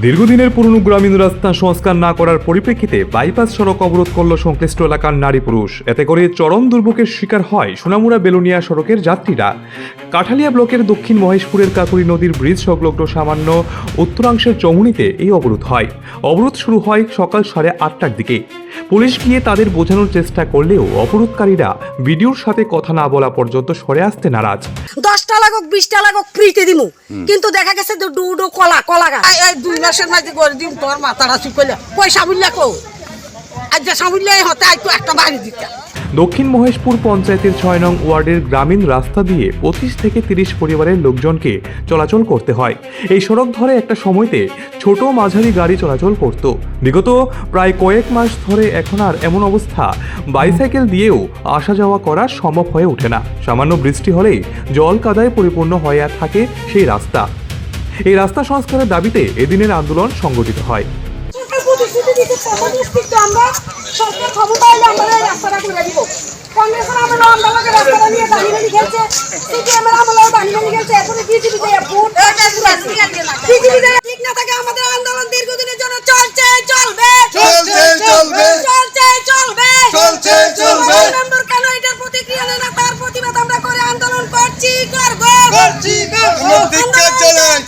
দীর্ঘদিনের পুরনো গ্রামীণ রাস্তা সংস্কার না করার পরিপ্রেক্ষিতে বাইপাস সড়ক অবরোধ করল সংশ্লিষ্ট এলাকার নারী পুরুষ। এতে করে চরম দুর্ভোগের শিকার হয় সোনামুড়া বেলুনিয়া সড়কের যাত্রীরা। কাঠালিয়া ব্লকের দক্ষিণ মহেশপুরের কাকুরি নদীর ব্রিজ সংলগ্ন সামান্য উত্তরাংশের চমুনিতে এই অবরোধ হয়। অবরোধ শুরু হয় সকাল 8:30টার দিকে। পুলিশ গিয়ে তাদের বোঝানোর চেষ্টা করলেও অবরোধকারীরা ভিডিওর সাথে কথা না বলা পর্যন্ত সরে আসতে নারাজ। 10টা লাগুক 20টা লাগুক ফ্রিতে দিমু, কিন্তু দেখা গেছে ডুডো কলা গাছ 2 মাসের মাঝে করে দিম। তোর মাথাটা চুকলে পয়সা বুঝলা কো আজ যা সামুল্য হতে আইতো একটা বাড়ি দিতা। দক্ষিণ মহেশপুর পঞ্চায়েতের 6 নং ওয়ার্ডের গ্রামীণ রাস্তা দিয়ে 25 থেকে 30 পরিবারের লোকজনকে চলাচল করতে হয়। এই সড়ক ধরে একটা সময়তে ছোট মাঝারি গাড়ি চলাচল করত। বিগত প্রায় কয়েক মাস ধরে এখন আর এমন অবস্থা, বাইসাইকেল দিয়েও আসা যাওয়া করা সম্ভব হয়ে ওঠে না। সামান্য বৃষ্টি হলেই জল কাদায় পরিপূর্ণ হয়ে থাকে সেই রাস্তা। এই রাস্তা সংস্কারের দাবিতে এদিনের আন্দোলন সংগঠিত হয়। আমরা সরকার ক্ষমতা এলে আমরা এই রাস্তাটা করে দিব। কংগ্রেসের আমলে আমরা রাস্তাটা নিয়ে দাঁড়িয়ে গেছে, সিপিএমের আমলে দাঁড়িয়ে গেছে, এখন বিজেপিতে ভোট বিজেপিতে ঠিক না থাকে। আমাদের আন্দোলন দীর্ঘদিনের জন্য চলছে, চলবে, চলছে, চলবে, চলছে, চলবে, চলছে, চলবে। মেম্বার কেন এটার প্রতিক্রিয়া নেয় না, তার প্রতিবাদ আমরা করে আন্দোলন করছি, করব। আমরা ধিক্কার জানাই,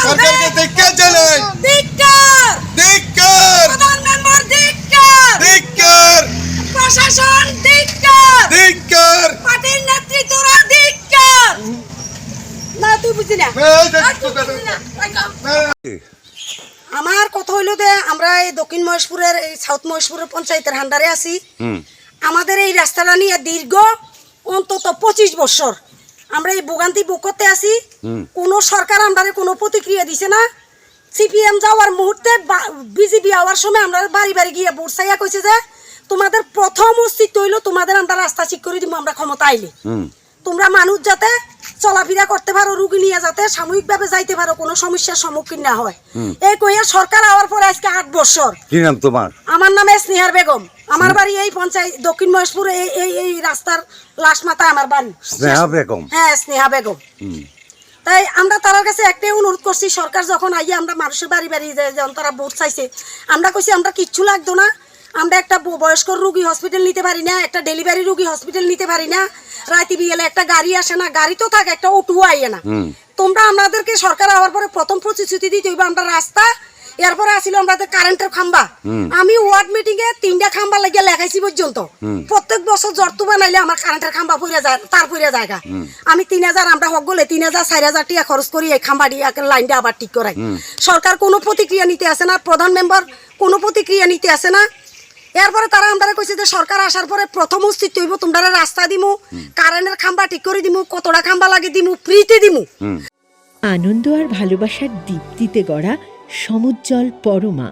সরকারকে ধিক্কার জানাই। ধিক্কার, ধিক্কার, প্রধান মেম্বার ধিক্কার, ধিক্কার, প্রশাসন ধিক্কার, ধিক্কার। পার্টির নেতৃত্বরা ধিক্কার। না তুই বুঝি না, আমার কথা হইলো যে আমরা এই দক্ষিণ মহেশপুরের এই সাউথ মহেশপুরের পঞ্চায়েতের হান্ডারে আছি। আমাদের এই রাস্তাটা নিয়ে দীর্ঘ অন্তত 25 বছর আমরা এই ভোগান্তি ভোগ করতে আছি। কোনো সরকার আন্ডারে কোনো প্রতিক্রিয়া দিছে না। সিপিএম যাওয়ার মুহূর্তে বিজেপি আওয়ার সময় আমরা বাড়ি বাড়ি গিয়ে ভোট চাইয়া কইছে যে তোমাদের প্রথম অস্তিত্ব হইলো তোমাদের আমরা রাস্তা ঠিক করে দিব আমরা ক্ষমতা আইলে। তোমরা মানুষ যাতে চলাফেরা করতে পারো, রুগী নিয়ে যাতে সাময়িকভাবে যাইতে পারো, কোনো সমস্যার সম্মুখীন না হয়। এই কইয়া সরকার আওয়ার পরে আজকে 8 বছর। কি নাম তোমার? আমার নাম স্নেহার বেগম। আমার বাড়ি এই পঞ্চায়েত দক্ষিণ মহেশপুর এই রাস্তার লাশ মাথায় আমার বাড়ি। স্নেহা বেগম? হ্যাঁ, স্নেহা বেগম। তাই আমরা তার কাছে একটাই অনুরোধ করছি, সরকার যখন আইয়া আমরা মানুষের বাড়ি বাড়ি যখন তারা ভোট চাইছে, আমরা কইছি আমরা কিচ্ছু লাগতো না। আমরা একটা বয়স্ক রুগী হসপিটাল নিতে পারি না, একটা ডেলিভারি রুগী হসপিটাল নিতে পারি না, রাতে বিয়েলে একটা গাড়ি আসে না, গাড়ি তো থাকে একটা অটো আইয়ে না। তোমরা আমাদেরকে সরকার আওয়ার পরে প্রথম প্রতিশ্রুতি দিতে হইবে আমরা রাস্তা, এরপরে আসিল আমাদের কারেন্টের খাম্বা। আমি ওয়ার্ড মিটিং এ 3টা খাম্বা লাগিয়ে লেখাইছি পর্যন্ত। প্রত্যেক বছর জর্তু বানাইলে আমার কারেন্টের খাম্বা পড়ে যায়, তার পড়ে জায়গা। আমি 3000 আমরা হগলে 3000 4000 টাকা খরচ করি এই খাম্বা দিয়ে লাইনটা আবার ঠিক করাই। সরকার কোনো প্রতিক্রিয়া নিতে আসে না, প্রধান মেম্বার কোনো প্রতিক্রিয়া নিতে আসে না। এরপরে তারা আমরা কইছে যে সরকার আসার পরে প্রথম অস্তিত্ব হইব, তোমরা রাস্তা দিমু, কারেন্টের খাম্বা ঠিক করে দিমু, কতটা খাম্বা লাগে দিমু, ফ্রিতে দিমু। আনন্দ আর ভালোবাসার দীপ্তিতে গড়া সমুজ্জ্বল পরমা,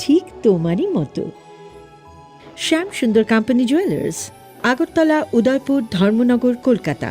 ঠিক তোমারই মতো। শ্যাম সুন্দর কোম্পানি জুয়েলার্স, আগরতলা, উদয়পুর, ধর্মনগর, কলকাতা।